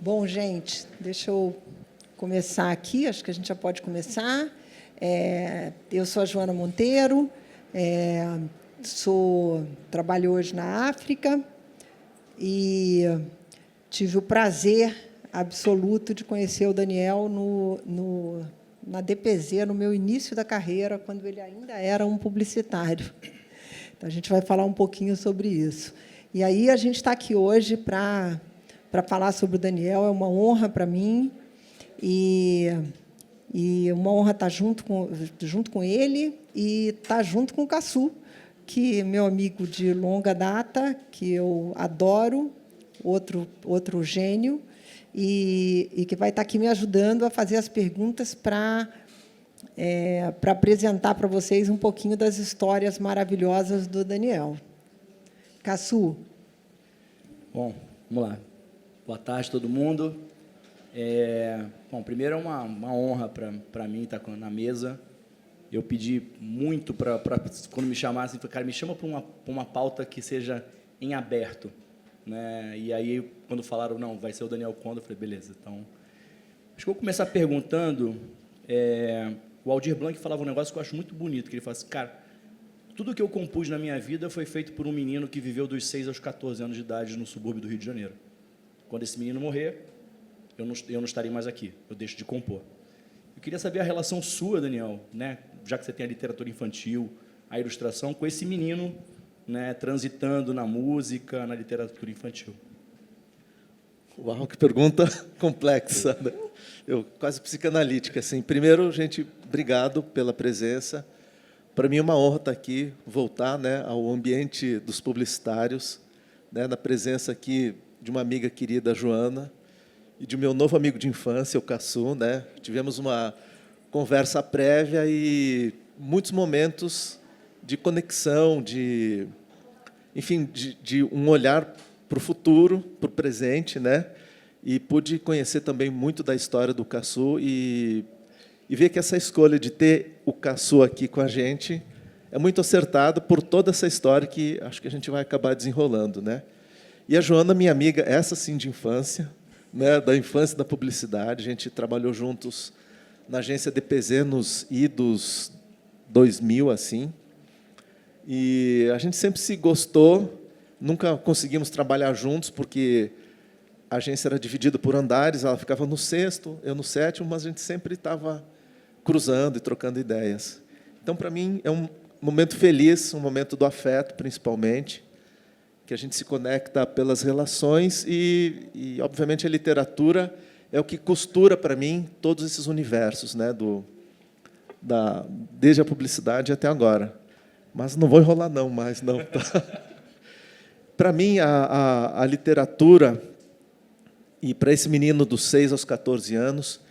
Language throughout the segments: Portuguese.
Bom, gente, deixa eu começar aqui, acho que a gente já pode começar. Eu sou a Joana Monteiro, trabalho hoje na África e tive o prazer absoluto de conhecer o Daniel na DPZ, no meu início da carreira, quando ele ainda era um publicitário. Então, a gente vai falar um pouquinho sobre isso. E aí, a gente está aqui hoje para falar sobre o Daniel. É uma honra para mim e uma honra estar junto com ele e estar junto com o Caçu, que é meu amigo de longa data, que eu adoro, outro gênio, e que vai estar aqui me ajudando a fazer as perguntas para apresentar para vocês um pouquinho das histórias maravilhosas do Daniel. Caçu. Bom, vamos lá. Boa tarde, todo mundo. Bom, primeiro é uma honra para mim estar na mesa. Eu pedi muito para quando me chamassem, cara, me chama para uma pauta que seja em aberto, né? E aí, quando falaram, não, vai ser o Daniel Condo, eu falei, beleza. Então, acho que eu vou começar perguntando. O Aldir Blanc falava um negócio que eu acho muito bonito, que ele fala assim, cara, tudo que eu compus na minha vida foi feito por um menino que viveu dos 6 aos 14 anos de idade no subúrbio do Rio de Janeiro. Quando esse menino morrer, eu não estarei mais aqui, eu deixo de compor. Eu queria saber a relação sua, Daniel, né, já que você tem a literatura infantil, a ilustração, com esse menino, né, transitando na música, na literatura infantil. Uau, que pergunta complexa, né? Quase psicanalítica. Assim. Primeiro, gente, obrigado pela presença. Para mim é uma honra estar aqui, voltar, né, ao ambiente dos publicitários, né, na presença aqui de uma amiga querida, a Joana, e de meu novo amigo de infância, o Caçu, né? Tivemos uma conversa prévia e muitos momentos de conexão, enfim, de um olhar para o futuro, para o presente, né? E pude conhecer também muito da história do Caçu e ver que essa escolha de ter o Caçu aqui com a gente é muito acertada por toda essa história que acho que a gente vai acabar desenrolando, né? E a Joana, minha amiga, essa sim de infância, né, da infância da publicidade, a gente trabalhou juntos na agência DPZ nos idos 2000, assim, e a gente sempre se gostou, nunca conseguimos trabalhar juntos, porque a agência era dividida por andares, ela ficava no 6º, eu no 7º, mas a gente sempre estava cruzando e trocando ideias. Então, para mim, é um momento feliz, um momento do afeto, principalmente, que a gente se conecta pelas relações e obviamente, a literatura é o que costura, para mim, todos esses universos, né, desde a publicidade até agora. Mas não vou enrolar, não, mais. Não, tá? Para mim, a literatura, e para esse menino dos 6 aos 14 anos,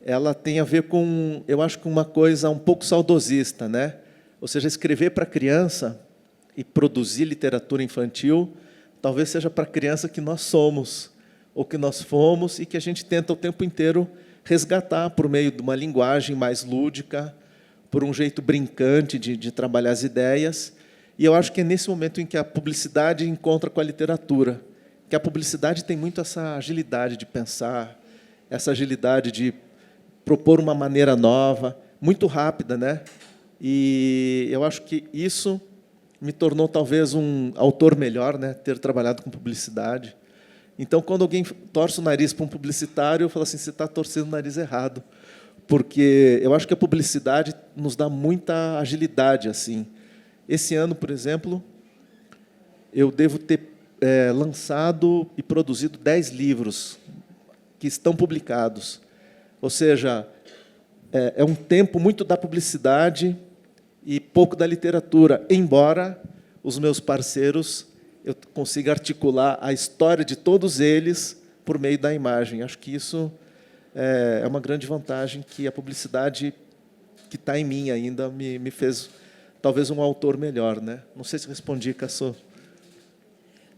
ela tem a ver com, eu acho, com uma coisa um pouco saudosista, né? Ou seja, escrever para criança e produzir literatura infantil, talvez seja para a criança que nós somos, ou que nós fomos, e que a gente tenta o tempo inteiro resgatar por meio de uma linguagem mais lúdica, por um jeito brincante de trabalhar as ideias. E eu acho que é nesse momento em que a publicidade encontra com a literatura, que a publicidade tem muito essa agilidade de pensar, essa agilidade de propor uma maneira nova, muito rápida, né? E eu acho que isso me tornou talvez um autor melhor, né, ter trabalhado com publicidade. Então, quando alguém torce o nariz para um publicitário, eu falo assim, você está torcendo o nariz errado, porque eu acho que a publicidade nos dá muita agilidade. Assim. Esse ano, por exemplo, eu devo ter lançado e produzido 10 livros que estão publicados. Ou seja, é um tempo muito da publicidade e pouco da literatura, embora os meus parceiros eu consiga articular a história de todos eles por meio da imagem. Acho que isso é uma grande vantagem que a publicidade que está em mim ainda me fez talvez um autor melhor, né? Não sei se respondi, Caçu.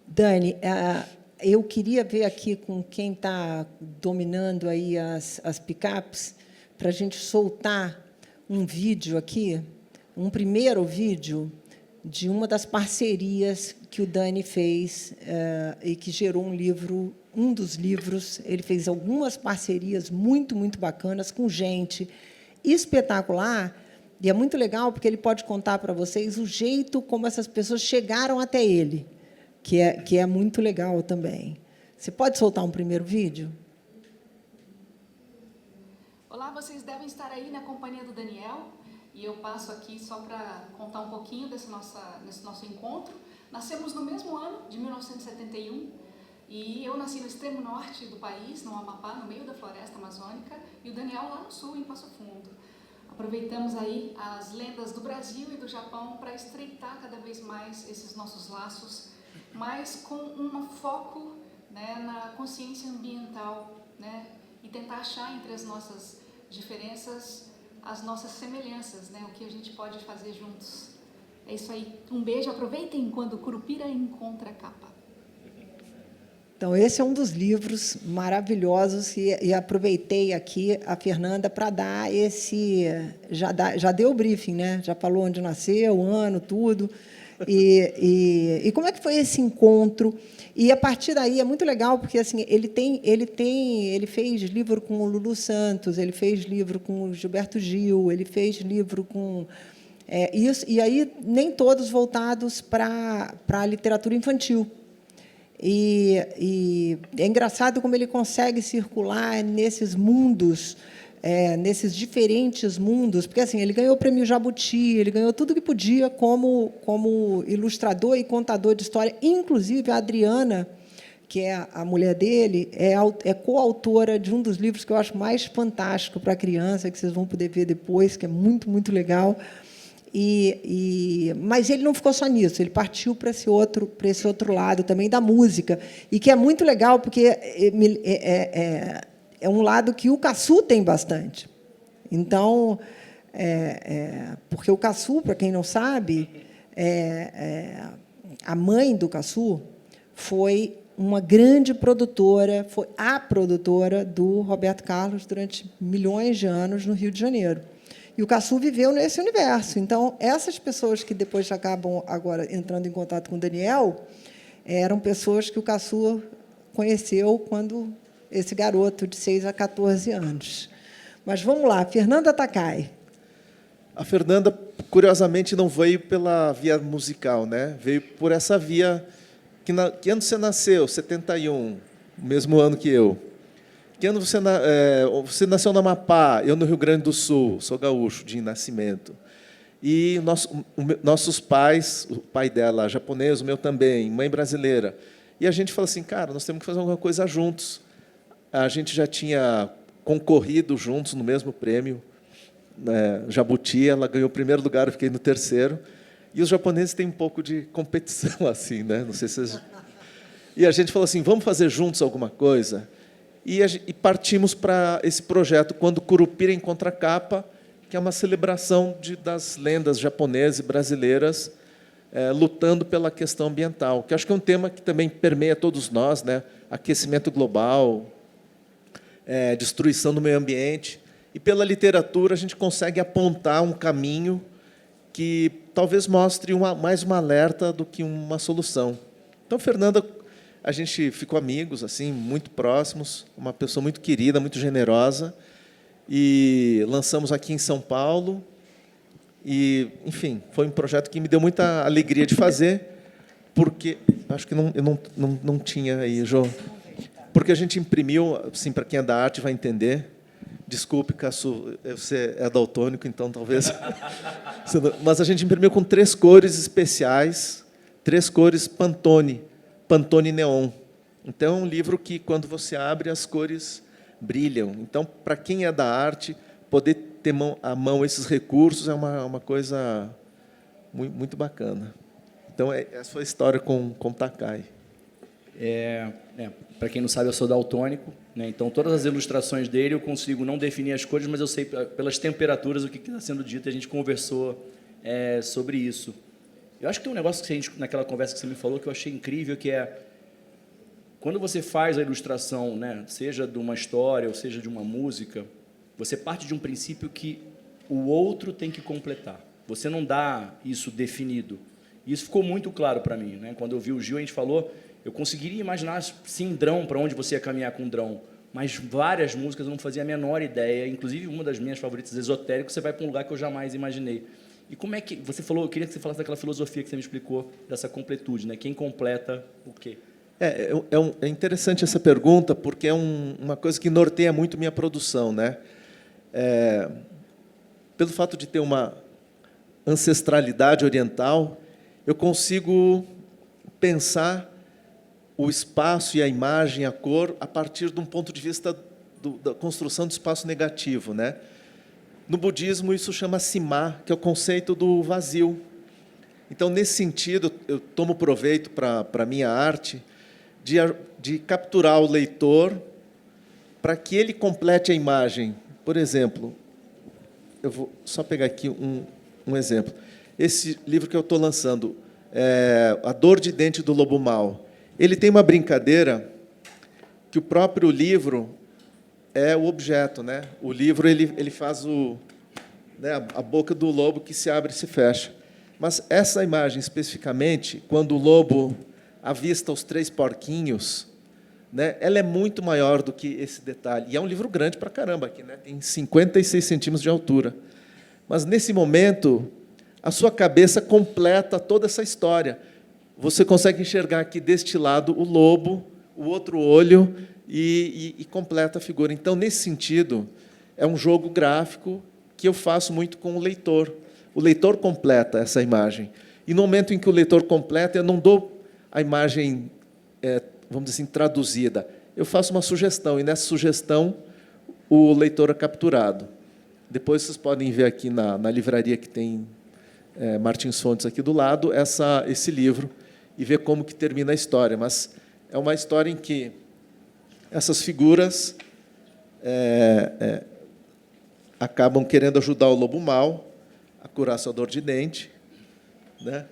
Dani, eu queria ver aqui com quem está dominando aí as picapes, para a gente soltar um vídeo aqui, um primeiro vídeo de uma das parcerias que o Dani fez e que gerou um dos livros. Ele fez algumas parcerias muito, muito bacanas com gente espetacular, e é muito legal porque ele pode contar para vocês o jeito como essas pessoas chegaram até ele, que é muito legal também. Você pode soltar um primeiro vídeo? Olá, vocês devem estar aí na companhia do Daniel, e eu passo aqui só para contar um pouquinho desse nosso encontro. Nascemos no mesmo ano, de 1971, e eu nasci no extremo norte do país, no Amapá, no meio da floresta amazônica, e o Daniel lá no sul, em Passo Fundo. Aproveitamos aí as lendas do Brasil e do Japão para estreitar cada vez mais esses nossos laços, mas com um foco, né, na consciência ambiental, né, e tentar achar entre as nossas diferenças as nossas semelhanças, né, o que a gente pode fazer juntos. É isso aí. Um beijo, aproveitem quando Curupira encontra a capa. Então, esse é um dos livros maravilhosos e aproveitei aqui a Fernanda para dar esse... Já deu o briefing, né? Já falou onde nasceu, o ano, tudo. E como é que foi esse encontro? E, a partir daí, é muito legal, porque assim, ele fez livro com o Lulu Santos, ele fez livro com o Gilberto Gil, ele fez livro com... isso, e aí nem todos voltados para a literatura infantil. E é engraçado como ele consegue circular nesses mundos, nesses diferentes mundos, porque assim, ele ganhou o prêmio Jabuti, ele ganhou tudo que podia como ilustrador e contador de história. Inclusive, a Adriana, que é a mulher dele, é coautora de um dos livros que eu acho mais fantástico para a criança, que vocês vão poder ver depois, que é muito, muito legal. Mas ele não ficou só nisso, ele partiu para esse outro lado também da música, e que é muito legal, porque é um lado que o Caçu tem bastante. Então, porque o Caçu, para quem não sabe, a mãe do Caçu foi uma grande produtora, foi a produtora do Roberto Carlos durante milhões de anos no Rio de Janeiro. E o Caçu viveu nesse universo. Então, essas pessoas que depois acabam agora entrando em contato com o Daniel eram pessoas que o Caçu conheceu quando esse garoto de 6 a 14 anos. Mas vamos lá, Fernanda Takai. A Fernanda, curiosamente, não veio pela via musical, né? Veio por essa via... Que ano você nasceu? 71, o mesmo ano que eu. Que ano você nasceu no Amapá? Eu no Rio Grande do Sul, sou gaúcho de nascimento. E nossos pais, o pai dela japonês, o meu também, mãe brasileira. E a gente falou assim, cara, nós temos que fazer alguma coisa juntos. A gente já tinha concorrido juntos no mesmo prêmio, Jabuti, ela ganhou o primeiro lugar, eu fiquei no terceiro. E os japoneses têm um pouco de competição assim, né? Não sei se vocês... E a gente falou assim, vamos fazer juntos alguma coisa? E partimos para esse projeto, Quando Curupira encontra a capa, que é uma celebração das lendas japonesas e brasileiras lutando pela questão ambiental, que acho que é um tema que também permeia todos nós, né? Aquecimento global, destruição do meio ambiente. E, pela literatura, a gente consegue apontar um caminho que talvez mostre mais uma alerta do que uma solução. Então, Fernanda... A gente ficou amigos, assim, muito próximos, uma pessoa muito querida, muito generosa, e lançamos aqui em São Paulo. E, enfim, foi um projeto que me deu muita alegria de fazer, porque acho que eu não tinha aí, Jô, porque a gente imprimiu, assim, para quem é da arte vai entender. Desculpe, Caçu, você é daltônico, então talvez. Mas a gente imprimiu com 3 cores especiais, 3 cores Pantone Neon. Então, é um livro que, quando você abre, as cores brilham. Então, para quem é da arte, poder ter à mão esses recursos é uma coisa muito bacana. Então, essa foi a história com Takai. Para quem não sabe, eu sou daltônico, né? Então, todas as ilustrações dele eu consigo não definir as cores, mas eu sei pelas temperaturas o que está sendo dito, e a gente conversou sobre isso. Eu acho que tem um negócio que naquela conversa que você me falou que eu achei incrível, que é quando você faz a ilustração, né, seja de uma história ou seja de uma música, você parte de um princípio que o outro tem que completar. Você não dá isso definido. E isso ficou muito claro para mim, né? Quando eu vi o Gil, a gente falou, eu conseguiria imaginar, sim, Drão, para onde você ia caminhar com Drão, mas várias músicas eu não fazia a menor ideia, inclusive uma das minhas favoritas, Esotérico, você vai para um lugar que eu jamais imaginei. E como é que você falou? Eu queria que você falasse daquela filosofia que você me explicou, dessa completude, né? Quem completa o quê? É interessante essa pergunta, porque é uma coisa que norteia muito minha produção, né? Pelo fato de ter uma ancestralidade oriental, eu consigo pensar o espaço e a imagem, a cor, a partir de um ponto de vista da construção do espaço negativo, né? No budismo, isso chama sima, que é o conceito do vazio. Então, nesse sentido, eu tomo proveito para a minha arte de capturar o leitor para que ele complete a imagem. Por exemplo, eu vou só pegar aqui um exemplo. Esse livro que eu estou lançando, A Dor de Dente do Lobo Mau, ele tem uma brincadeira que o próprio livro é o objeto, né? O livro ele faz a boca do lobo que se abre e se fecha. Mas essa imagem, especificamente, quando o lobo avista os 3 porquinhos, né, ela é muito maior do que esse detalhe. E é um livro grande para caramba aqui, né? Tem 56 centímetros de altura. Mas, nesse momento, a sua cabeça completa toda essa história. Você consegue enxergar aqui, deste lado, o lobo, o outro olho, e completa a figura. Então, nesse sentido, é um jogo gráfico que eu faço muito com o leitor. O leitor completa essa imagem. E, no momento em que o leitor completa, eu não dou a imagem, vamos dizer assim, traduzida. Eu faço uma sugestão, e, nessa sugestão, o leitor é capturado. Depois, vocês podem ver aqui na livraria que tem Martins Fontes aqui do lado, esse livro, e ver como que termina a história. Mas é uma história em que essas figuras acabam querendo ajudar o lobo mau a curar sua dor de dente, né?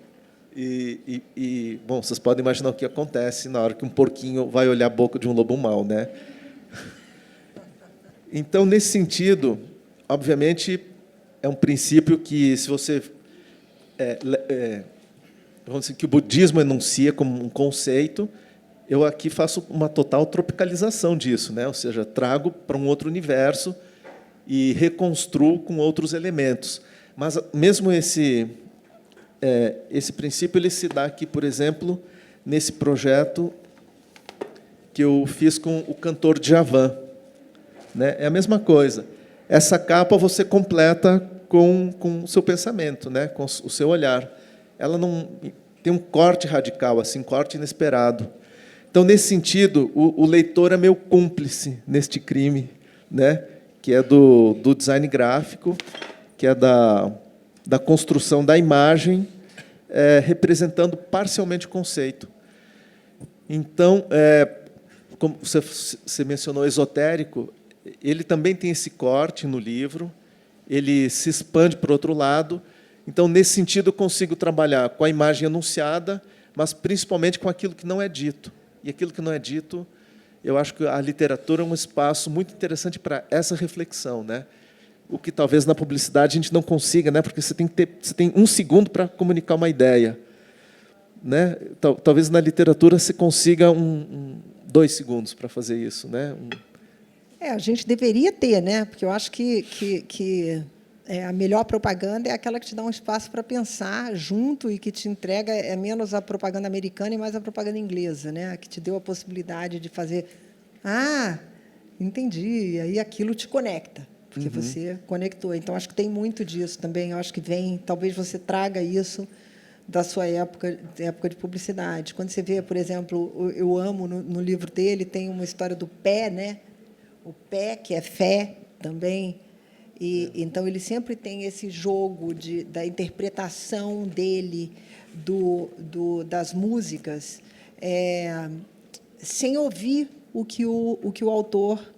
Bom, vocês podem imaginar o que acontece na hora que um porquinho vai olhar a boca de um lobo mau, né? Então, nesse sentido, obviamente, é um princípio que, se você vamos dizer, que o budismo enuncia como um conceito, eu aqui faço uma total tropicalização disso, né? Ou seja, trago para um outro universo e reconstruo com outros elementos. Mas, mesmo esse princípio ele se dá aqui, por exemplo, nesse projeto que eu fiz com o cantor Djavan, né? É a mesma coisa. Essa capa você completa com o seu pensamento, né? Com o seu olhar. Ela não tem um corte radical, assim, corte inesperado. Então, nesse sentido, o leitor é meu cúmplice neste crime, né? Que é do design gráfico, que é da construção da imagem, representando parcialmente o conceito. Então, como você mencionou, esotérico, ele também tem esse corte no livro, ele se expande para o outro lado. Então, nesse sentido, eu consigo trabalhar com a imagem anunciada, mas principalmente com aquilo que não é dito. E aquilo que não é dito, eu acho que a literatura é um espaço muito interessante para essa reflexão, né? O que talvez na publicidade a gente não consiga, né? Porque você tem 1 segundo para comunicar uma ideia, né? Talvez na literatura você consiga 2 segundos para fazer isso, né? A gente deveria ter, né? Porque eu acho que a melhor propaganda é aquela que te dá um espaço para pensar junto e que te entrega menos a propaganda americana e mais a propaganda inglesa, né? Que te deu a possibilidade de fazer, entendi, e aí aquilo te conecta, porque você conectou. Então, acho que tem muito disso também. Eu acho que talvez você traga isso da sua época de publicidade. Quando você vê, por exemplo, eu amo, no livro dele, tem uma história do pé, né? O pé, que é fé também. Então, ele sempre tem esse jogo da interpretação dele das músicas, sem ouvir o que o autor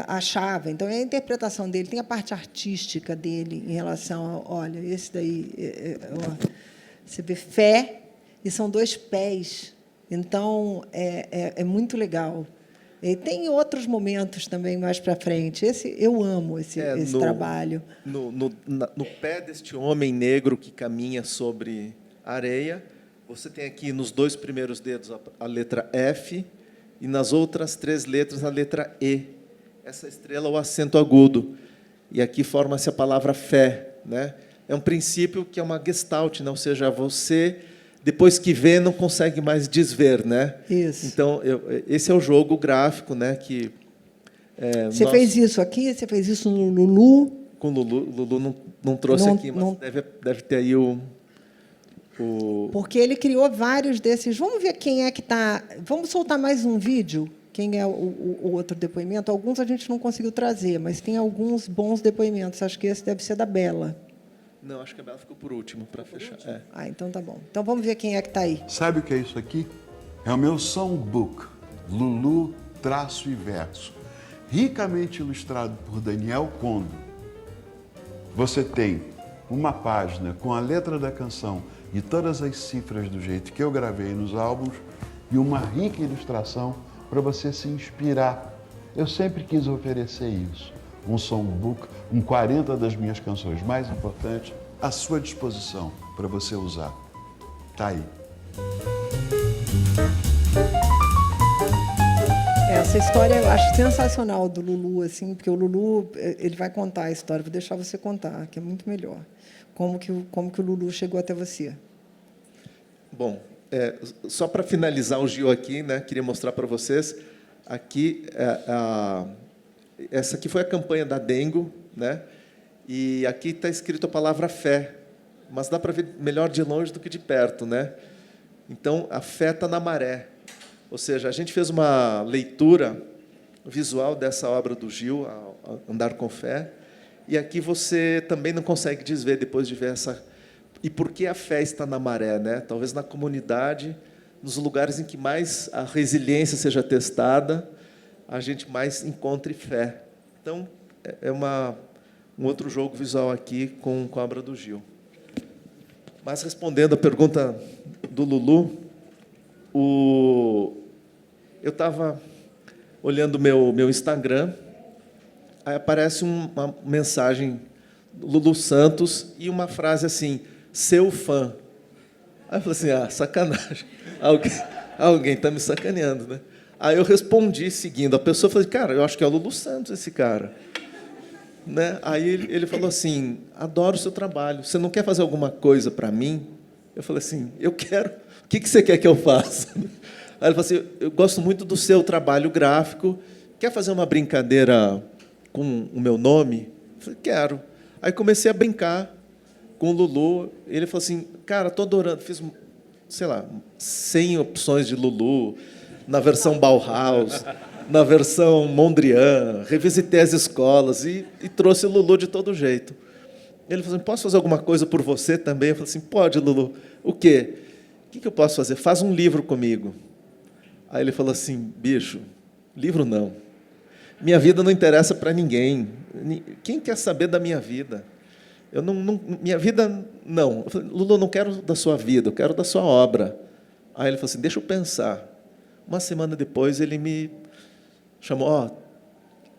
achava. Então, é a interpretação dele, tem a parte artística dele em relação a, olha, esse daí, você vê fé, e são 2 pés. Então, é muito legal. E tem outros momentos também mais para frente. Eu amo esse trabalho. No pé deste homem negro que caminha sobre areia. Você tem aqui nos 2 primeiros dedos a letra F e nas outras 3 letras a letra E. Essa estrela é o acento agudo. E aqui forma-se a palavra fé, né? É um princípio que é uma gestalt, né? Ou seja, você, depois que vê, não consegue mais desver, né? Isso. Então, esse é o jogo gráfico, né? Que, você fez isso aqui? Você fez isso no Lulu? Com o Lulu não trouxe aqui, mas deve ter aí o... Porque ele criou vários desses. Vamos ver quem é que está... Vamos soltar mais um vídeo? Quem é o outro depoimento? Alguns a gente não conseguiu trazer, mas tem alguns bons depoimentos. Acho que esse deve ser da Bela. Não, acho que a Bela ficou por último, para fechar. É. Ah, então tá bom. Então vamos ver quem é que está aí. Sabe o que é isso aqui? É o meu songbook, Lulu, traço e verso. Ricamente ilustrado por Daniel Condo. Você tem uma página com a letra da canção e todas as cifras do jeito que eu gravei nos álbuns e uma rica ilustração para você se inspirar. Eu sempre quis oferecer isso. Um songbook, 40 das minhas canções mais importantes à sua disposição para você usar. Tá aí. Essa história eu acho sensacional do Lulu, assim, porque o Lulu ele vai contar a história. Vou deixar você contar, que é muito melhor. Como que o Lulu chegou até você? Bom, só para finalizar o Gil aqui, né? Queria mostrar para vocês aqui essa aqui foi a campanha da Dengo, né? E aqui está escrito a palavra fé, mas dá para ver melhor de longe do que de perto, né? Então a fé está na maré, ou seja, a gente fez uma leitura visual dessa obra do Gil, Andar com Fé, e aqui você também não consegue desver depois de ver essa. E por que a fé está na maré, né? Talvez na comunidade, nos lugares em que mais a resiliência seja testada, a gente mais encontre fé. Então, é um outro jogo visual aqui com a obra do Gil. Mas, respondendo a pergunta do Lulu, eu estava olhando meu Instagram, aí aparece uma mensagem do Lulu Santos e uma frase assim, seu fã. Aí eu falei assim, sacanagem, alguém está me sacaneando, né? Aí eu respondi seguindo a pessoa, falei, cara, eu acho que é o Lulu Santos esse cara. Né? Aí ele falou assim, adoro o seu trabalho, você não quer fazer alguma coisa para mim? Eu falei assim, eu quero, o que você quer que eu faça? Aí ele falou assim, eu gosto muito do seu trabalho gráfico, quer fazer uma brincadeira com o meu nome? Eu falei, quero. Aí comecei a brincar com o Lulu, ele falou assim, cara, estou adorando, fiz, sei lá, 100 opções de Lulu, na versão Bauhaus, na versão Mondrian, revisitei as escolas e trouxe o Lulu de todo jeito. Ele falou assim, posso fazer alguma coisa por você também? Eu falei assim, pode, Lulu. O quê? O que eu posso fazer? Faz um livro comigo. Aí ele falou assim, bicho, livro não. Minha vida não interessa para ninguém. Quem quer saber da minha vida? Minha vida, não. Eu falei, Lulu, não quero da sua vida, eu quero da sua obra. Aí ele falou assim, deixa eu pensar. Uma semana depois, ele me chamou,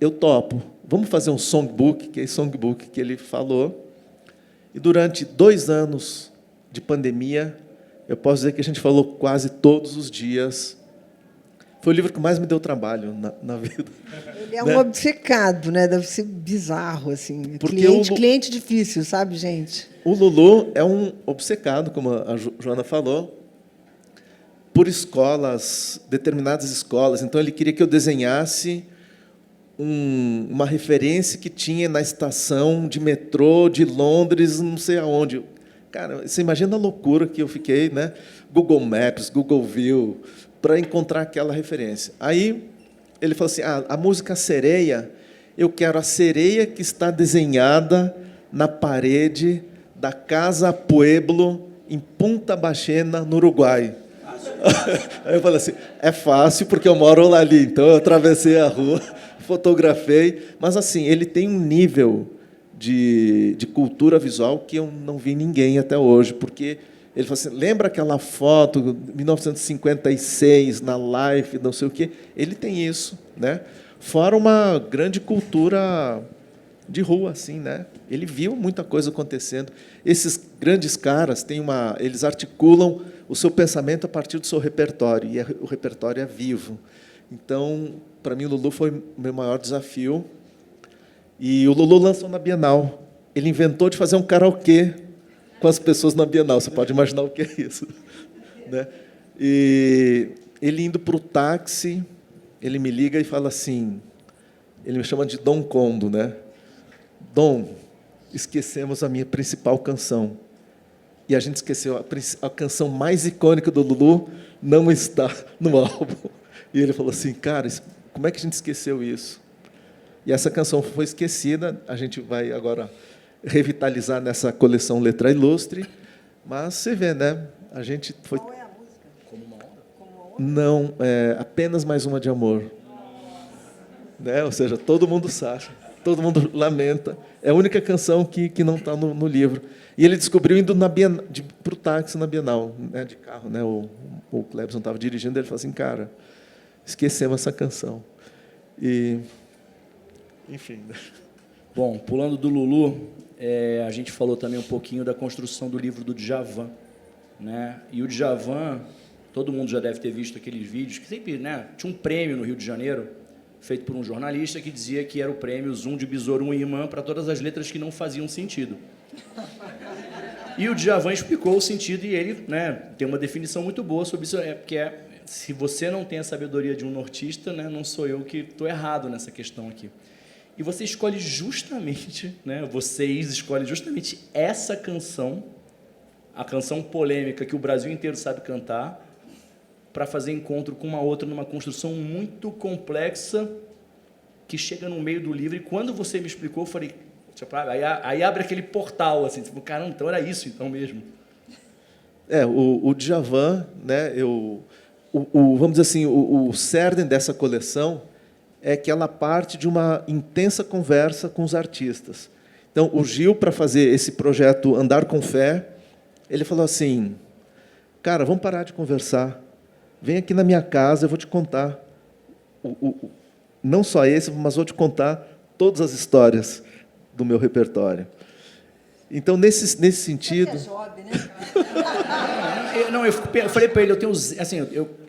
eu topo, vamos fazer um songbook, que é esse songbook que ele falou. E durante 2 anos de pandemia, eu posso dizer que a gente falou quase todos os dias. Foi o livro que mais me deu trabalho na vida. Ele é um obcecado, né? Deve ser bizarro, assim. Porque cliente difícil, sabe, gente? O Lulu é um obcecado, como a Joana falou, por escolas, determinadas escolas. Então, ele queria que eu desenhasse uma referência que tinha na estação de metrô de Londres, não sei aonde. Cara, você imagina a loucura que eu fiquei, né? Google Maps, Google View, para encontrar aquela referência. Aí, ele falou assim, a música Sereia, eu quero a sereia que está desenhada na parede da Casa Pueblo, em Punta Bachena, no Uruguai. Aí eu falei assim, é fácil, porque eu moro ali. Então, eu atravessei a rua, fotografei. Mas, assim, ele tem um nível de cultura visual que eu não vi ninguém até hoje, porque ele falou assim, lembra aquela foto de 1956, na Life, não sei o quê? Ele tem isso, né? Fora uma grande cultura de rua, assim, né? Ele viu muita coisa acontecendo. Esses grandes caras eles articulam o seu pensamento a partir do seu repertório, e o repertório é vivo. Então, para mim, o Lulu foi o meu maior desafio. E o Lulu lançou na Bienal. Ele inventou de fazer um karaokê com as pessoas na Bienal. Você pode imaginar o que é isso, né? E ele indo para o táxi, ele me liga e fala assim, ele me chama de Dom Condo, né? Dom, esquecemos a minha principal canção. E a gente esqueceu a canção mais icônica do Lulu, não está no álbum. E ele falou assim, cara, como é que a gente esqueceu isso? E essa canção foi esquecida, a gente vai agora revitalizar nessa coleção Letra Ilustre, mas você vê, né? A gente foi... Qual é a música? Como uma onda? Como uma outra? Não, é apenas mais uma de amor. Né? Ou seja, todo mundo sabe, todo mundo lamenta. É a única canção que não está no livro. E ele descobriu indo para o táxi na Bienal, né, de carro. Né? O Clebson estava dirigindo, ele falou assim, cara, esquecemos essa canção. E, enfim. Bom, pulando do Lulu, a gente falou também um pouquinho da construção do livro do Djavan, né? E o Djavan, todo mundo já deve ter visto aqueles vídeos, que sempre, né, tinha um prêmio no Rio de Janeiro, feito por um jornalista, que dizia que era o prêmio Zoom de Besouro e Imã para todas as letras que não faziam sentido. E o Djavan explicou o sentido, e ele, né, tem uma definição muito boa sobre isso, se você não tem a sabedoria de um nortista, né, não sou eu que estou errado nessa questão aqui. E você escolhe justamente, né, vocês escolhem justamente essa canção, a canção polêmica que o Brasil inteiro sabe cantar, para fazer encontro com uma outra numa construção muito complexa que chega no meio do livro. E quando você me explicou, eu falei, tipo, aí abre aquele portal, assim, tipo, caramba, então era isso então mesmo. O Djavan, né, vamos dizer assim, o cerne dessa coleção é que ela parte de uma intensa conversa com os artistas. Então, o Gil, para fazer esse projeto Andar com Fé, ele falou assim, cara, vamos parar de conversar, vem aqui na minha casa, eu vou te contar, não só esse, mas vou te contar todas as histórias do meu repertório. Então, nesse sentido... Você é jovem, né? Eu falei para ele,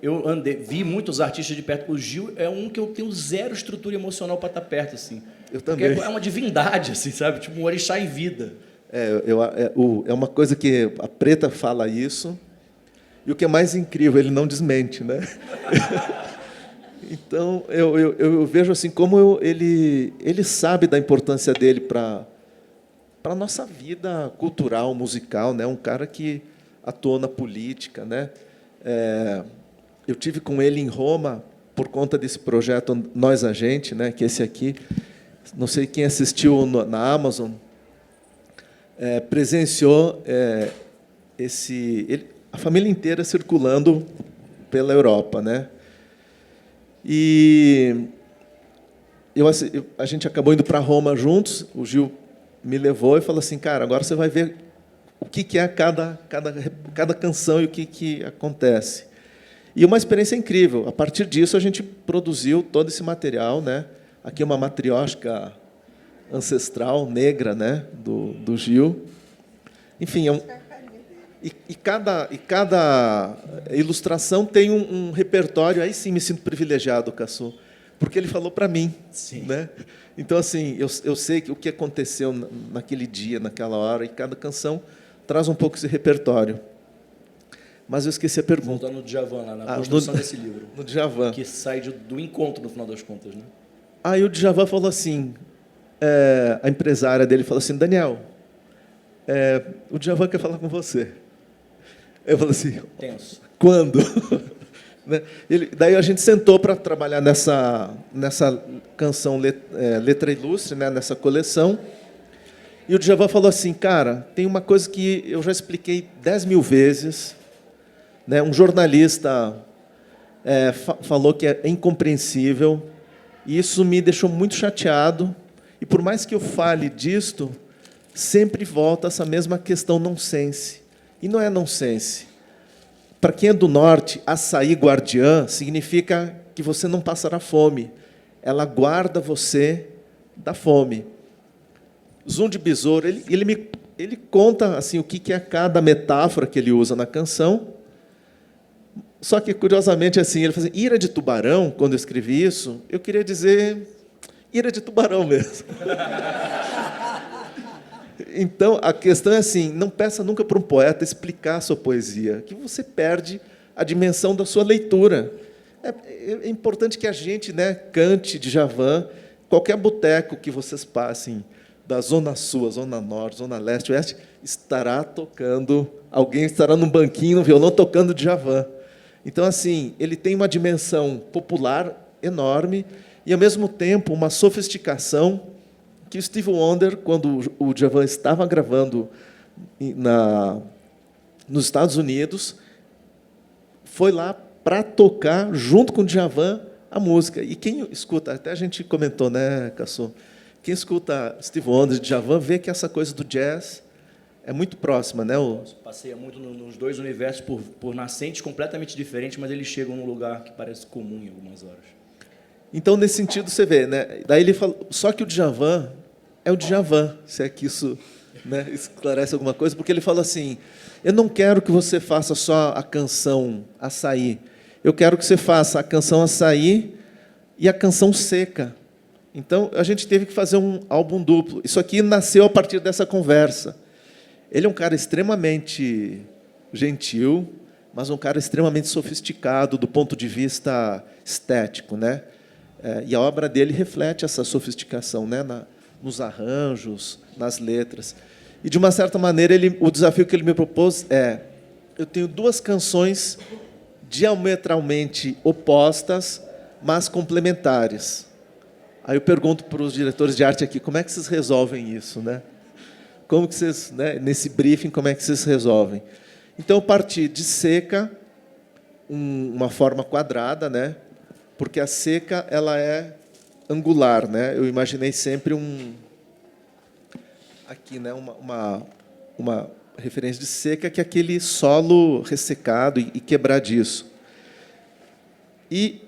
eu vi muitos artistas de perto. O Gil é um que eu tenho zero estrutura emocional para estar perto, assim. Eu também. É uma divindade, assim, sabe? Tipo um orixá em vida. É uma coisa que a Preta fala isso, e o que é mais incrível, ele não desmente, né? Então, eu vejo assim como ele sabe da importância dele para a nossa vida cultural, musical, né? Um cara que atuou na política, né? Eu tive com ele em Roma por conta desse projeto Nós a Gente, né? Que é esse aqui, não sei quem assistiu na Amazon, presenciou a família inteira circulando pela Europa, né? E a gente acabou indo para Roma juntos. O Gil me levou e falou assim, cara, agora você vai ver o que é cada canção e o que acontece. E uma experiência incrível. A partir disso, a gente produziu todo esse material, né? Aqui é uma matriótica ancestral, negra, né? do Gil. Enfim, cada ilustração tem um repertório. Aí sim me sinto privilegiado, Caçu, porque ele falou para mim. Sim. Né? Então, assim, eu sei o que aconteceu naquele dia, naquela hora, e cada canção traz um pouco esse repertório. Mas eu esqueci a pergunta. Voltando no Djavan, lá, na construção desse livro. No Djavan. Que sai do encontro, no final das contas, né? Aí o Djavan falou assim, a empresária dele falou assim, Daniel, o Djavan quer falar com você. Eu falei assim, Tenso. quando? Né? Daí a gente sentou para trabalhar nessa canção Letra Ilustre, né? Nessa coleção. E o Djavan falou assim, cara, tem uma coisa que eu já expliquei 10.000 vezes. Né? Um jornalista falou que é incompreensível. E isso me deixou muito chateado. E por mais que eu fale disto, sempre volta essa mesma questão nonsense. E não é nonsense. Para quem é do norte, açaí guardiã significa que você não passará fome. Ela guarda você da fome. Zoom de besouro, ele conta assim o que é cada metáfora que ele usa na canção. Só que, curiosamente, assim, ele fala assim, ira de tubarão, quando eu escrevi isso, eu queria dizer ira de tubarão mesmo. Então, a questão é assim, não peça nunca para um poeta explicar a sua poesia, que você perde a dimensão da sua leitura. É importante que a gente, né, cante Djavan, qualquer boteco que vocês passem, da Zona Sul, Zona Norte, Zona Leste, Oeste, estará tocando, alguém estará num banquinho, no violão, tocando Djavan. Então, assim, ele tem uma dimensão popular enorme e, ao mesmo tempo, uma sofisticação que o Stevie Wonder, quando o Djavan estava gravando nos Estados Unidos, foi lá para tocar, junto com o Djavan, a música. E quem escuta, até a gente comentou, né, Cassô? Quem escuta Stevie Wonder e Djavan vê que essa coisa do jazz é muito próxima, né? Passeia muito nos dois universos por nascentes completamente diferentes, mas eles chegam num lugar que parece comum em algumas horas. Então, nesse sentido, você vê, né? Daí ele fala, só que o Djavan é o Djavan, se é que isso, né, esclarece alguma coisa, porque ele fala assim, eu não quero que você faça só a canção Açaí, eu quero que você faça a canção Açaí e a canção Seca. Então, a gente teve que fazer um álbum duplo. Isso aqui nasceu a partir dessa conversa. Ele é um cara extremamente gentil, mas um cara extremamente sofisticado do ponto de vista estético, né? E a obra dele reflete essa sofisticação, né? Nos arranjos, nas letras. E, de uma certa maneira, o desafio que ele me propôs é, eu tenho duas canções diametralmente opostas, mas complementares. Aí eu pergunto para os diretores de arte aqui, como é que vocês resolvem isso, né? Como que vocês, né, nesse briefing, como é que vocês resolvem? Então, eu parti de Seca, uma forma quadrada, né? Porque a Seca ela é angular, né? Eu imaginei sempre aqui, né, uma referência de Seca, que é aquele solo ressecado e quebradiço. E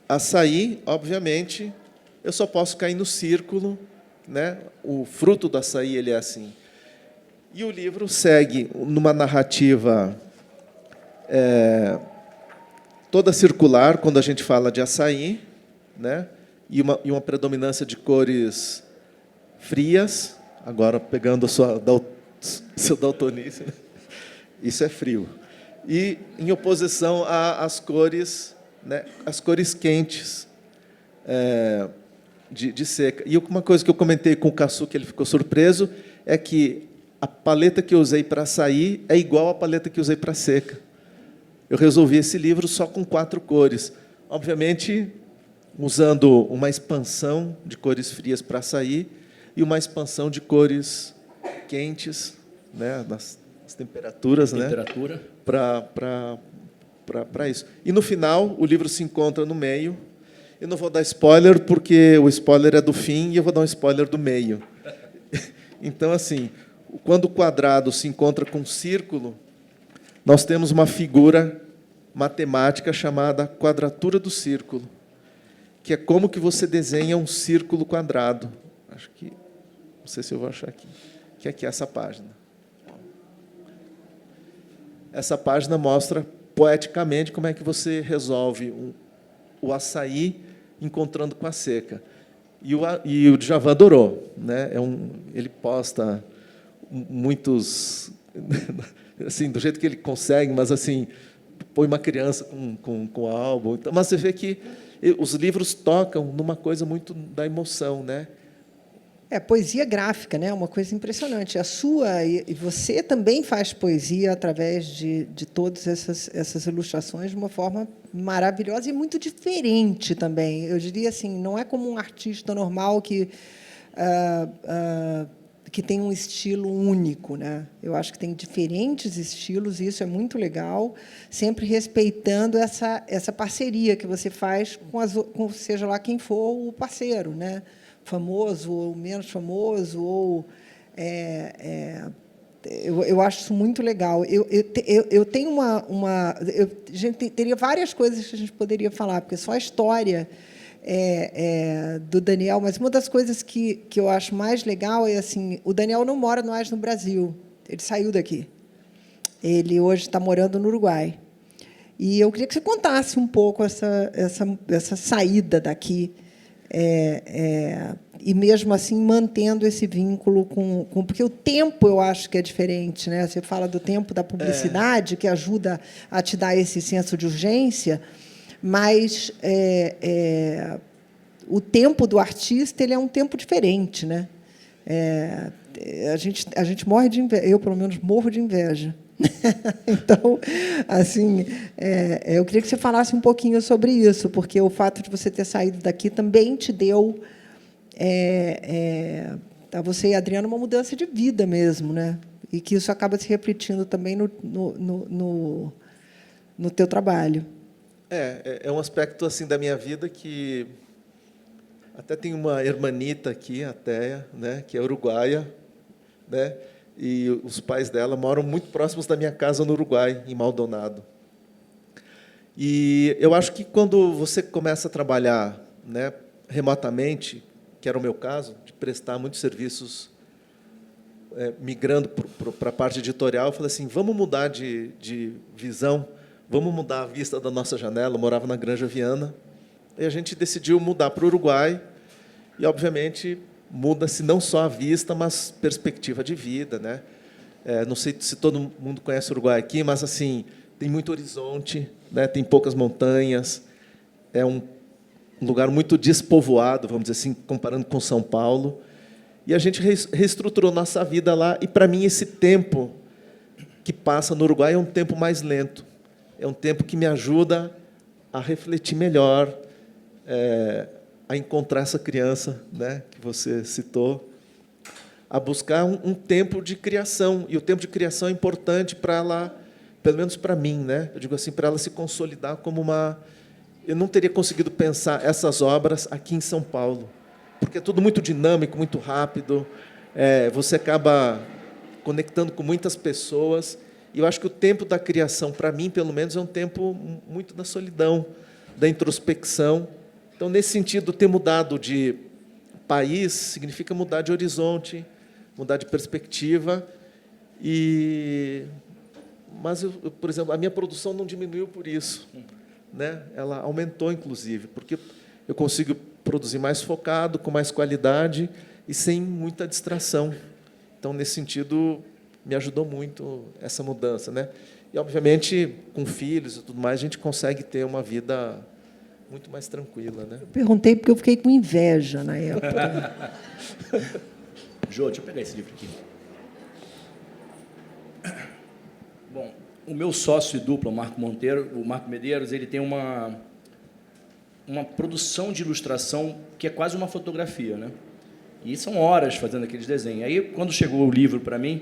Açaí, obviamente, eu só posso cair no círculo, né? O fruto do açaí ele é assim. E o livro segue numa narrativa toda circular, quando a gente fala de açaí, né? E uma predominância de cores frias, agora pegando seu daltonice, né? Isso é frio. E em oposição às cores, né? As cores quentes, de Seca. E uma coisa que eu comentei com o Caçu, que ele ficou surpreso, é que a paleta que eu usei para Açaí é igual à paleta que eu usei para Seca. Eu resolvi esse livro só com 4 cores. Obviamente, usando uma expansão de cores frias para Açaí e uma expansão de cores quentes, né, nas temperaturas, Temperatura. Né, para isso. E, no final, o livro se encontra no meio. Eu não vou dar spoiler, porque o spoiler é do fim e eu vou dar um spoiler do meio. Então, assim, quando o quadrado se encontra com o círculo, nós temos uma figura matemática chamada quadratura do círculo, que é como que você desenha um círculo quadrado. Acho que, não sei se eu vou achar aqui, que é aqui essa página. Essa página mostra poeticamente como é que você resolve o açaí encontrando com a Seca. E o Djavan adorou, né? Ele posta muitos, assim, do jeito que ele consegue, mas assim, põe uma criança com o álbum. Então, mas você vê que os livros tocam numa coisa muito da emoção, né? Poesia gráfica, né? Uma coisa impressionante. A sua e você também faz poesia através de todas essas ilustrações de uma forma maravilhosa e muito diferente também. Eu diria assim, não é como um artista normal que tem um estilo único, né? Eu acho que tem diferentes estilos e isso é muito legal, sempre respeitando essa parceria que você faz com seja lá quem for o parceiro, né? Famoso ou menos famoso, ou eu acho isso muito legal. Eu tenho a gente teria várias coisas que a gente poderia falar, porque só a história do Daniel, mas uma das coisas que eu acho mais legal é assim, o Daniel não mora mais no Brasil, ele saiu daqui. Ele hoje está morando no Uruguai. E eu queria que você contasse um pouco essa saída daqui, e mesmo assim mantendo esse vínculo porque o tempo eu acho que é diferente, né? Você fala do tempo da publicidade, que ajuda a te dar esse senso de urgência, mas o tempo do artista ele é um tempo diferente, né? A gente morre de inveja, eu pelo menos morro de inveja. Então, assim, eu queria que você falasse um pouquinho sobre isso, porque o fato de você ter saído daqui também te deu a você e a Adriana uma mudança de vida mesmo, né? E que isso acaba se refletindo também no teu trabalho. É um aspecto assim da minha vida que até tem uma hermanita aqui, a Teia, né, que é uruguaia, né? E os pais dela moram muito próximos da minha casa no Uruguai, em Maldonado. E eu acho que quando você começa a trabalhar, né, remotamente, que era o meu caso, de prestar muitos serviços migrando para a parte editorial, eu falei assim, vamos mudar de visão, vamos mudar a vista da nossa janela. Eu morava na Granja Viana, e a gente decidiu mudar para o Uruguai, e, obviamente, muda-se não só a vista, mas perspectiva de vida, né? Não sei se todo mundo conhece o Uruguai aqui, mas assim tem muito horizonte, né? Tem poucas montanhas, é um lugar muito despovoado, vamos dizer assim, comparando com São Paulo. E a gente reestruturou nossa vida lá. E para mim esse tempo que passa no Uruguai é um tempo mais lento, é um tempo que me ajuda a refletir melhor, a encontrar essa criança, né, que você citou, a buscar um tempo de criação. E o tempo de criação é importante para ela, pelo menos para mim, né? Eu digo assim, para ela se consolidar como uma... Eu não teria conseguido pensar essas obras aqui em São Paulo, porque é tudo muito dinâmico, muito rápido, você acaba conectando com muitas pessoas, e eu acho que o tempo da criação, para mim, pelo menos, é um tempo muito da solidão, da introspecção. Então, nesse sentido, ter mudado de país significa mudar de horizonte, mudar de perspectiva. Mas, por exemplo, a minha produção não diminuiu por isso, né? Ela aumentou, inclusive, porque eu consigo produzir mais focado, com mais qualidade e sem muita distração. Então, nesse sentido, me ajudou muito essa mudança, né? E, obviamente, com filhos e tudo mais, a gente consegue ter uma vida muito mais tranquila, né? Eu perguntei porque eu fiquei com inveja na época. Jô, deixa eu pegar esse livro aqui. Bom, o meu sócio e dupla, o Marco Medeiros, ele tem uma produção de ilustração que é quase uma fotografia, né? E são horas fazendo aqueles desenhos. Aí, quando chegou o livro para mim,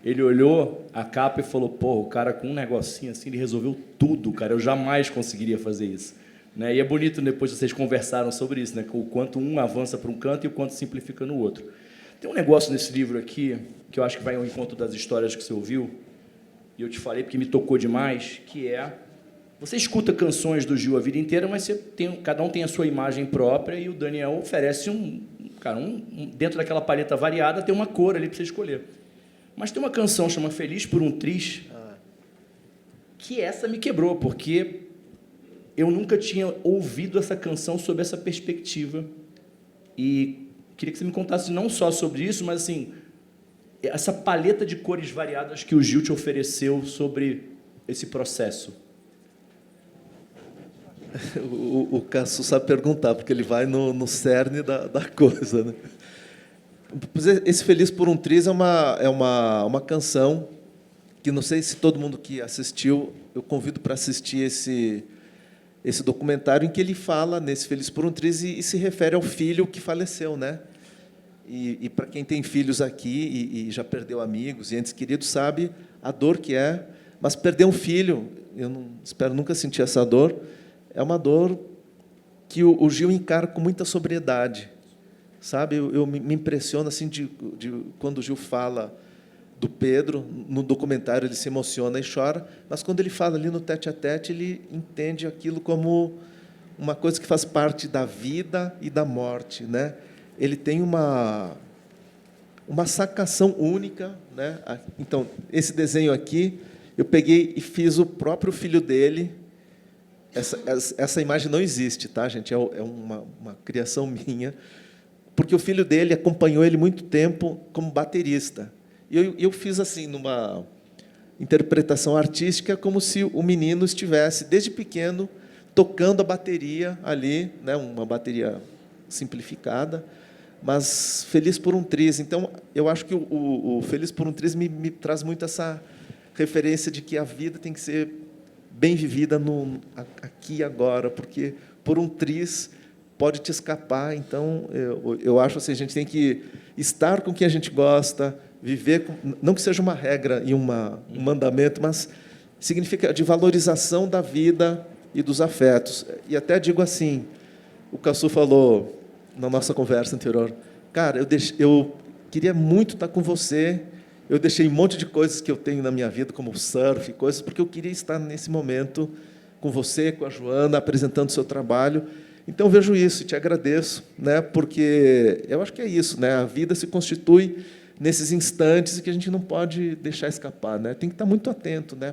ele olhou a capa e falou, pô, o cara com um negocinho assim, ele resolveu tudo, cara, eu jamais conseguiria fazer isso. Né? E é bonito, depois vocês conversaram sobre isso, né? O quanto um avança para um canto e o quanto simplifica no outro. Tem um negócio nesse livro aqui, que eu acho que vai ao encontro das histórias que você ouviu, e eu te falei porque me tocou demais, que você escuta canções do Gil a vida inteira, mas cada um tem a sua imagem própria, e o Daniel oferece dentro daquela paleta variada, tem uma cor ali para você escolher. Mas tem uma canção chamada Feliz por um Triz, que essa me quebrou, porque eu nunca tinha ouvido essa canção sob essa perspectiva. E queria que você me contasse não só sobre isso, mas assim, essa paleta de cores variadas que o Gil te ofereceu sobre esse processo. O Cássio sabe perguntar, porque ele vai no cerne da coisa, né? Esse Feliz por um Triz é uma canção que, não sei se todo mundo que assistiu, eu convido para assistir esse documentário em que ele fala nesse Feliz por um Triz e se refere ao filho que faleceu, né? E para quem tem filhos aqui e já perdeu amigos e entes queridos, sabe a dor que é. Mas perder um filho, eu não espero nunca sentir essa dor, é uma dor que o Gil encara com muita sobriedade, sabe? Eu me impressiono assim de quando o Gil fala do Pedro, no documentário ele se emociona e chora, mas quando ele fala ali no tete-a-tete, ele entende aquilo como uma coisa que faz parte da vida e da morte, né? Ele tem uma sacação única, né? Então, esse desenho aqui, eu peguei e fiz o próprio filho dele. Essa imagem não existe, tá, gente? É uma criação minha, porque o filho dele acompanhou ele muito tempo como baterista. E eu fiz assim, numa interpretação artística, como se o menino estivesse, desde pequeno, tocando a bateria ali, né? Uma bateria simplificada, mas Feliz por um Triz. Então, eu acho que o Feliz por um Triz me traz muito essa referência de que a vida tem que ser bem vivida aqui e agora, porque por um triz pode te escapar. Então, eu acho assim, a gente tem que estar com quem a gente gosta, viver, não que seja uma regra e um mandamento, mas significa de valorização da vida e dos afetos. E até digo assim, o Caçu falou na nossa conversa anterior, cara, eu queria muito estar com você, eu deixei um monte de coisas que eu tenho na minha vida, como surf, coisas, porque eu queria estar nesse momento com você, com a Joana, apresentando o seu trabalho. Então, vejo isso e te agradeço, né, porque eu acho que é isso, né, a vida se constitui nesses instantes que a gente não pode deixar escapar, né, tem que estar muito atento, né,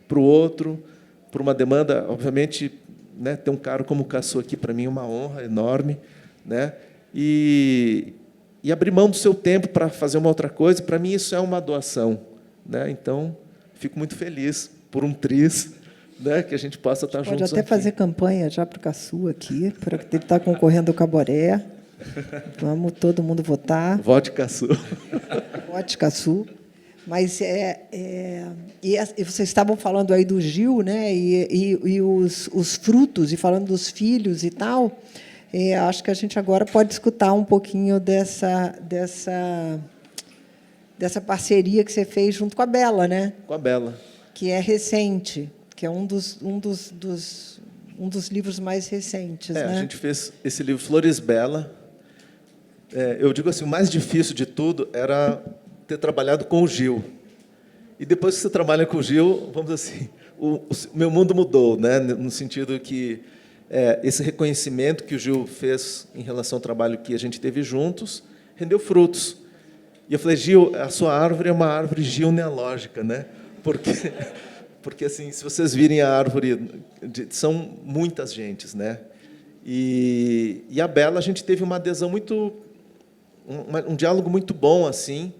para o outro, para uma demanda, obviamente, né, ter um cara como o Caçu aqui, para mim, é uma honra enorme, né, e abrir mão do seu tempo para fazer uma outra coisa, para mim isso é uma doação, né? Então, fico muito feliz por um triz, né, que a gente possa estar juntos. Pode até aqui. fazer campanha já para o Caçu aqui, para ele estar concorrendo ao Caboré. Vamos todo mundo votar. Vote Caçu. Vote Caçu. Mas e vocês estavam falando aí do Gil, né? E os frutos, e falando dos filhos e tal. Acho que a gente agora pode escutar um pouquinho dessa parceria que você fez junto com a Bela, né? Com a Bela. Que é recente, que é um dos livros mais recentes, né? A gente fez esse livro Flores Bela. Eu digo assim, o mais difícil de tudo era ter trabalhado com o Gil. E depois que você trabalha com o Gil, vamos dizer assim, o meu mundo mudou, né? No sentido que esse reconhecimento que o Gil fez em relação ao trabalho que a gente teve juntos rendeu frutos. E eu falei, Gil, a sua árvore é uma árvore genealógica, né? Porque assim, se vocês virem a árvore, são muitas gentes, né? E a Bela, a gente teve uma adesão muito, um diálogo muito bom, assim.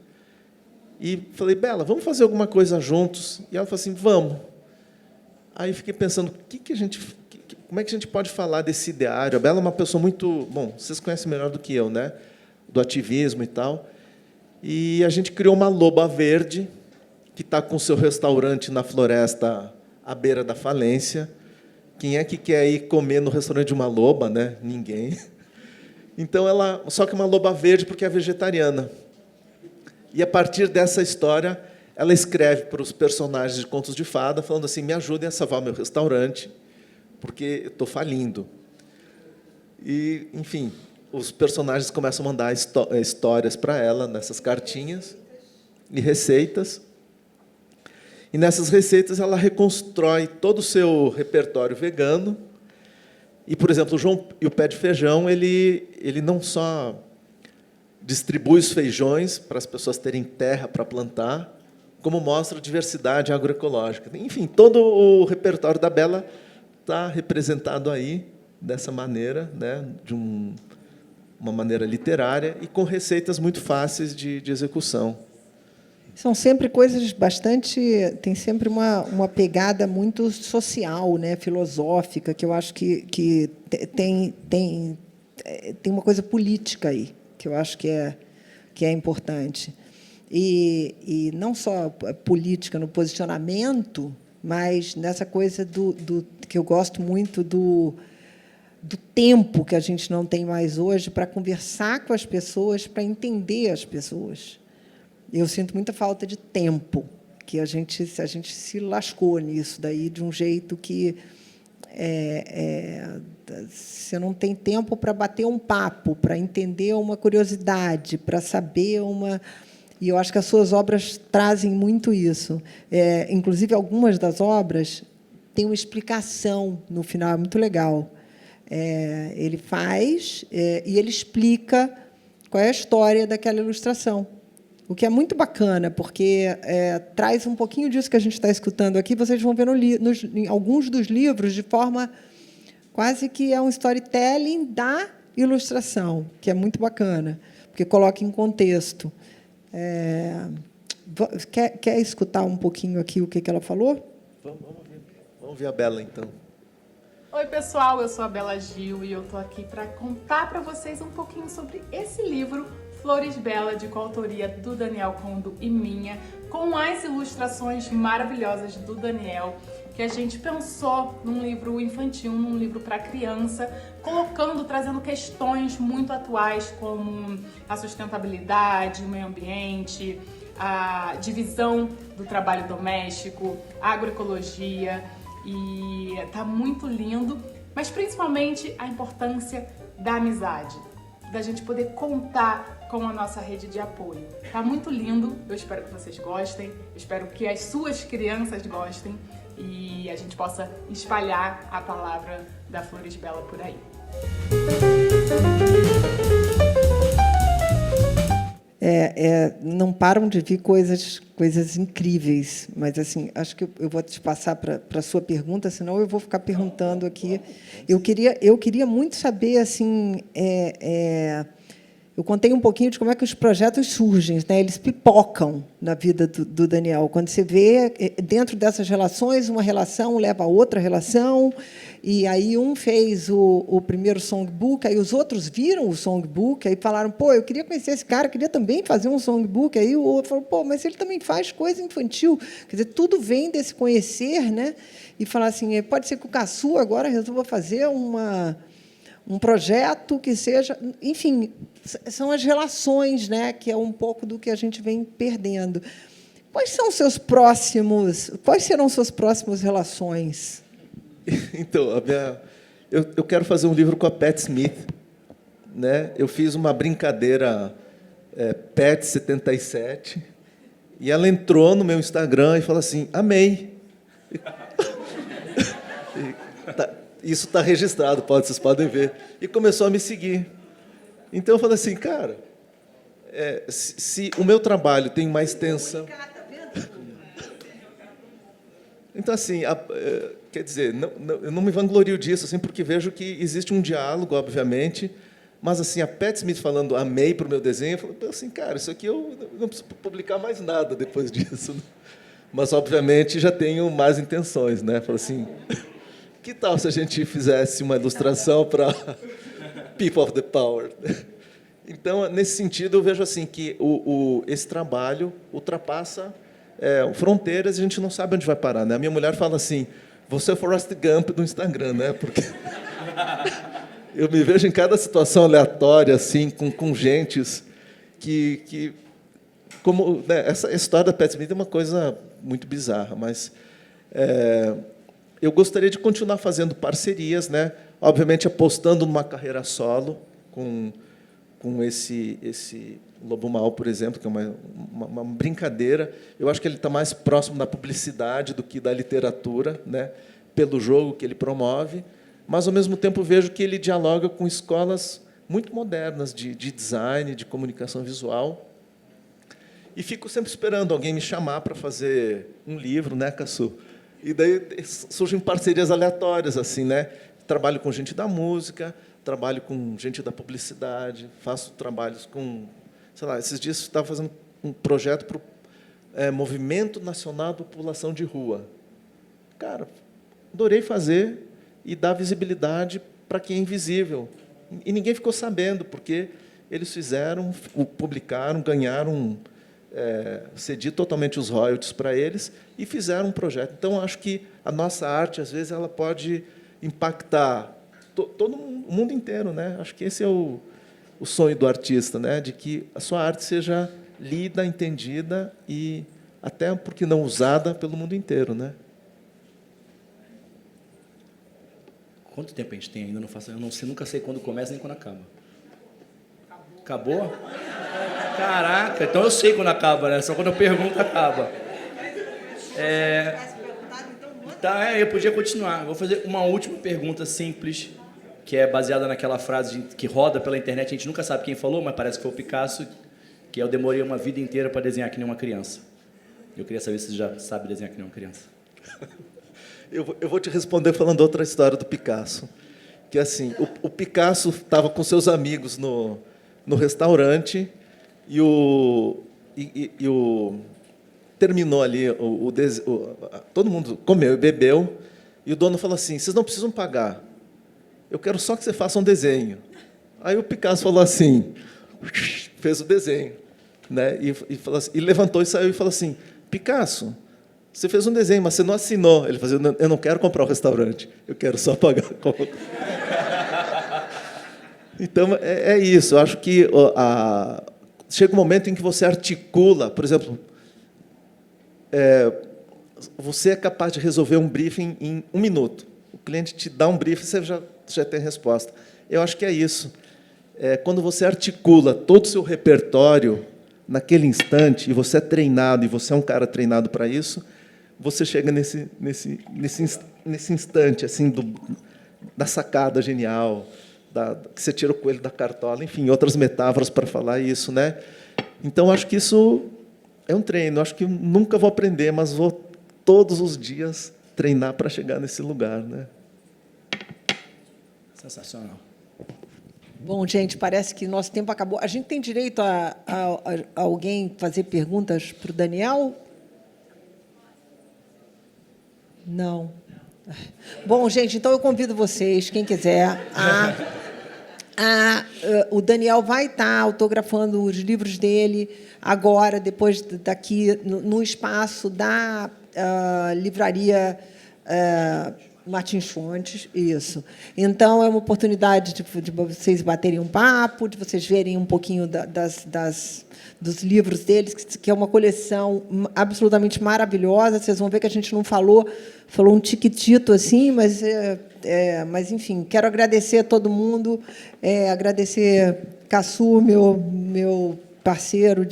E falei, Bela, vamos fazer alguma coisa juntos? E ela falou assim, vamos. Aí fiquei pensando, como é que a gente pode falar desse ideário? A Bela é uma pessoa muito... Bom, vocês conhecem melhor do que eu, né? Do ativismo e tal. E a gente criou uma loba verde, que está com o seu restaurante na floresta à beira da falência. Quem é que quer ir comer no restaurante de uma loba, né? Ninguém. Então, só que uma loba verde porque é vegetariana. E, a partir dessa história, ela escreve para os personagens de contos de fada, falando assim, me ajudem a salvar o meu restaurante, porque eu estou falindo. E, enfim, os personagens começam a mandar histórias para ela, nessas cartinhas, e receitas. E, nessas receitas, ela reconstrói todo o seu repertório vegano. E, por exemplo, o João e o Pé de Feijão, ele não só distribui os feijões para as pessoas terem terra para plantar, como mostra a diversidade agroecológica. Enfim, todo o repertório da Bela está representado aí dessa maneira, né, de uma maneira literária e com receitas muito fáceis de execução. São sempre coisas bastante... Tem sempre uma pegada muito social, né, filosófica, que eu acho que tem uma coisa política aí, que eu acho que é importante. E não só política no posicionamento, mas nessa coisa que eu gosto muito do tempo que a gente não tem mais hoje para conversar com as pessoas, para entender as pessoas. Eu sinto muita falta de tempo, que a gente se lascou nisso daí de um jeito que você não tem tempo para bater um papo, para entender uma curiosidade, para saber uma... E eu acho que as suas obras trazem muito isso. Inclusive, algumas das obras têm uma explicação no final, é muito legal. Ele faz e ele explica qual é a história daquela ilustração. O que é muito bacana, porque traz um pouquinho disso que a gente está escutando aqui, vocês vão ver em alguns dos livros, de forma quase que é um storytelling da ilustração, que é muito bacana, porque coloca em contexto. Quer escutar um pouquinho aqui o que ela falou? Vamos ver a Bela, então. Oi, pessoal, eu sou a Bela Gil e eu tô aqui para contar para vocês um pouquinho sobre esse livro, Flores Bela, de coautoria do Daniel Condo e minha, com as ilustrações maravilhosas do Daniel, que a gente pensou num livro infantil, num livro para criança, trazendo questões muito atuais como a sustentabilidade, o meio ambiente, a divisão do trabalho doméstico, a agroecologia, e tá muito lindo, mas principalmente a importância da amizade, da gente poder contar com a nossa rede de apoio. Tá muito lindo, eu espero que vocês gostem, eu espero que as suas crianças gostem e a gente possa espalhar a palavra da Flores Bela por aí. Não param de vir coisas incríveis, mas assim, acho que eu vou te passar para a sua pergunta, senão eu vou ficar perguntando aqui. Eu queria muito saber, assim, eu contei um pouquinho de como é que os projetos surgem, né? Eles pipocam na vida do Daniel. Quando você vê, dentro dessas relações, uma relação leva a outra relação, e aí um fez o primeiro songbook, aí os outros viram o songbook, aí falaram, pô, eu queria conhecer esse cara, queria também fazer um songbook, aí o outro falou, pô, mas ele também faz coisa infantil. Quer dizer, tudo vem desse conhecer, né? E falar assim, pode ser que o Caçu agora resolva fazer um projeto que seja... Enfim, são as relações, né, que é um pouco do que a gente vem perdendo. Quais serão suas próximas relações? Então, eu quero fazer um livro com a Pat Smith, né? Eu fiz uma brincadeira Pat 77, e ela entrou no meu Instagram e falou assim, amei. Isso está registrado, vocês podem ver. E começou a me seguir. Então, eu falei assim, cara, se o meu trabalho tem uma extensão... Então, assim, quer dizer, eu não me vanglorio disso, assim, porque vejo que existe um diálogo, obviamente, mas, assim, a Pat Smith falando amei para o meu desenho, eu falei assim, cara, isso aqui eu não preciso publicar mais nada depois disso. Mas, obviamente, já tenho mais intenções, né? Falei assim... Que tal se a gente fizesse uma ilustração para People of the Power? Então, nesse sentido, eu vejo assim que esse trabalho ultrapassa fronteiras e a gente não sabe onde vai parar, né? A minha mulher fala assim, você é o Forrest Gump do Instagram, né? Porque eu me vejo em cada situação aleatória, assim, com gentes que como, né, essa história da Pat Smith é uma coisa muito bizarra, mas... eu gostaria de continuar fazendo parcerias, né? Obviamente apostando numa carreira solo, com esse Lobo Mal, por exemplo, que é uma brincadeira. Eu acho que ele está mais próximo da publicidade do que da literatura, né? Pelo jogo que ele promove, mas, ao mesmo tempo, vejo que ele dialoga com escolas muito modernas de design, de comunicação visual. E fico sempre esperando alguém me chamar para fazer um livro, né, Caçu? E daí surgem parcerias aleatórias, assim, né? Trabalho com gente da música, trabalho com gente da publicidade, faço trabalhos com... Sei lá, esses dias eu estava fazendo um projeto para o Movimento Nacional da População de Rua. Cara, adorei fazer e dar visibilidade para quem é invisível. E ninguém ficou sabendo, porque eles fizeram, publicaram, ganharam... cedi totalmente os royalties para eles e fizeram um projeto. Então, acho que a nossa arte, às vezes, ela pode impactar todo o mundo inteiro, né? Acho que esse é o sonho do artista, né? De que a sua arte seja lida, entendida e, até porque não usada, pelo mundo inteiro, né? Quanto tempo a gente tem ainda? Eu nunca sei quando começa nem quando acaba. Acabou? Caraca, então eu sei quando acaba, né? Só quando eu pergunto, acaba. Tá, eu podia continuar. Vou fazer uma última pergunta simples. que é baseada naquela frase que roda pela internet, a gente nunca sabe quem falou, mas parece que foi o Picasso, que eu demorei uma vida inteira para desenhar que nem uma criança. Eu queria saber se você já sabe desenhar que nem uma criança. Eu vou te responder falando outra história do Picasso. Que assim, o Picasso estava com seus amigos no restaurante e terminou ali, todo mundo comeu e bebeu, e o dono falou assim, vocês não precisam pagar, eu quero só que você faça um desenho. Aí o Picasso falou assim, fez o desenho, né? Falou assim, e levantou e saiu e falou assim, Picasso, você fez um desenho, mas você não assinou. Ele falou, eu não quero comprar o restaurante, eu quero só pagar. Então, é isso. Eu acho que chega um momento em que você articula, por exemplo, você é capaz de resolver um briefing em 1 minuto. O cliente te dá um briefing, você já tem a resposta. Eu acho que é isso. Quando você articula todo o seu repertório naquele instante, e você é treinado, e você é um cara treinado para isso, você chega nesse instante assim, da sacada genial, que você tira o coelho da cartola, enfim, outras metáforas para falar isso, né? Então, acho que isso é um treino. Acho que nunca vou aprender, mas vou todos os dias treinar para chegar nesse lugar, né? Sensacional. Bom, gente, parece que nosso tempo acabou. A gente tem direito a alguém fazer perguntas para o Daniel? Não. Bom, gente, então eu convido vocês, quem quiser, o Daniel vai estar autografando os livros dele agora, depois daqui, no espaço da livraria Martins Fontes, isso. Então, é uma oportunidade de vocês baterem um papo, de vocês verem um pouquinho dos livros deles, que é uma coleção absolutamente maravilhosa. Vocês vão ver que a gente não falou um tiquitito assim, mas, enfim, quero agradecer a todo mundo, agradecer Cassu, meu parceiro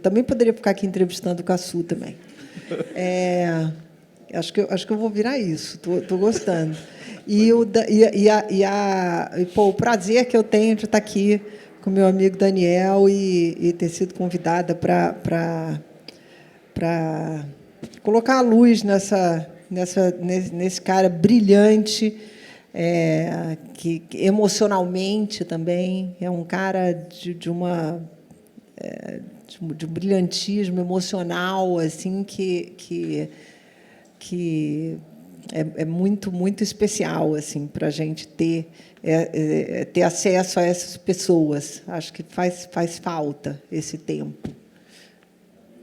também poderia ficar aqui entrevistando o Cassu também. Acho que eu vou virar isso. Estou gostando. O prazer que eu tenho de estar aqui com meu amigo Daniel e ter sido convidada para colocar a luz nesse cara brilhante, que emocionalmente também é um cara de um brilhantismo emocional assim que é muito, muito especial assim, para a gente ter acesso a essas pessoas. Acho que faz falta esse tempo.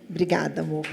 Obrigada, amor.